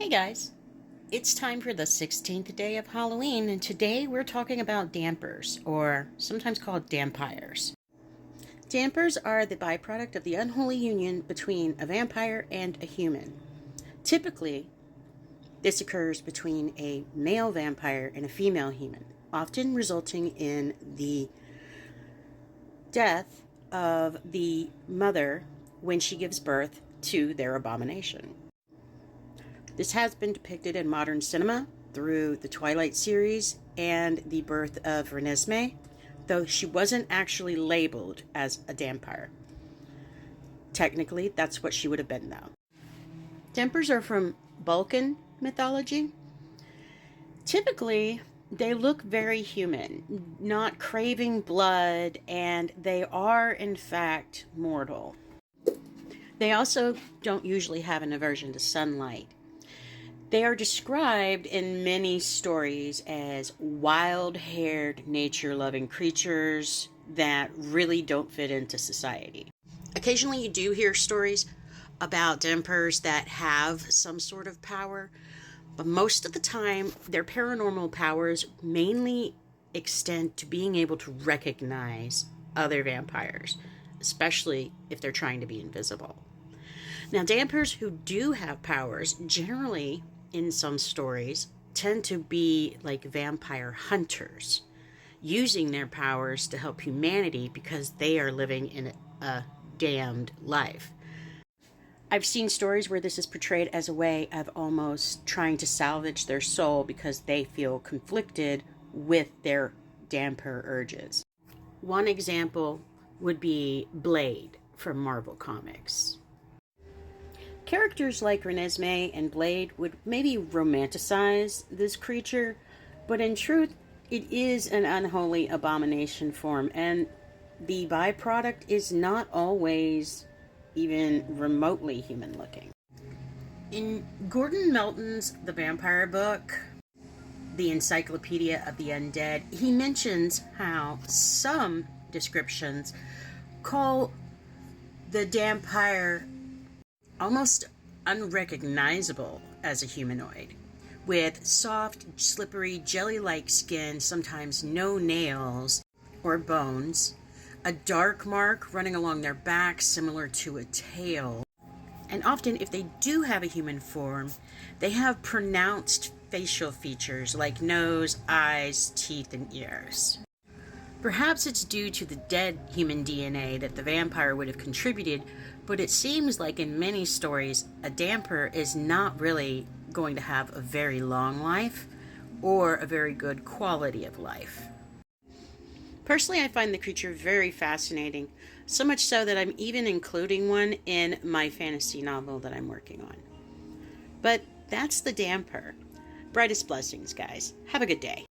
Hey guys, it's time for the 16th day of Halloween, and today we're talking about dampers, or sometimes called dampires. Dampers are the byproduct of the unholy union between a vampire and a human. Typically, this occurs between a male vampire and a female human, often resulting in the death of the mother when she gives birth to their abomination. This has been depicted in modern cinema through the Twilight series and the birth of Renesmee, though she wasn't actually labeled as a dampire. Technically, that's what she would have been, though. Dampers are from Balkan mythology. Typically, they look very human, not craving blood, and they are, in fact, mortal. They also don't usually have an aversion to sunlight. They are described in many stories as wild-haired, nature-loving creatures that really don't fit into society. Occasionally you do hear stories about dampers that have some sort of power, but most of the time their paranormal powers mainly extend to being able to recognize other vampires, especially if they're trying to be invisible. Now, dampers who do have powers generally, in some stories, tend to be like vampire hunters, using their powers to help humanity because they are living in a damned life. I've seen stories where this is portrayed as a way of almost trying to salvage their soul because they feel conflicted with their damper urges. One example would be Blade from Marvel Comics. Characters like Renesmee and Blade would maybe romanticize this creature, but in truth, it is an unholy abomination form, and the byproduct is not always even remotely human-looking. In Gordon Melton's The Vampire Book, the Encyclopedia of the Undead, he mentions how some descriptions call the dampire almost unrecognizable as a humanoid, with soft, slippery, jelly-like skin, sometimes no nails or bones, a dark mark running along their back similar to a tail, and often, if they do have a human form, they have pronounced facial features like nose, eyes, teeth, and ears. Perhaps it's due to the dead human DNA that the vampire would have contributed, but it seems like in many stories, a damper is not really going to have a very long life or a very good quality of life. Personally, I find the creature very fascinating, so much so that I'm even including one in my fantasy novel that I'm working on. But that's the damper. Brightest blessings, guys. Have a good day.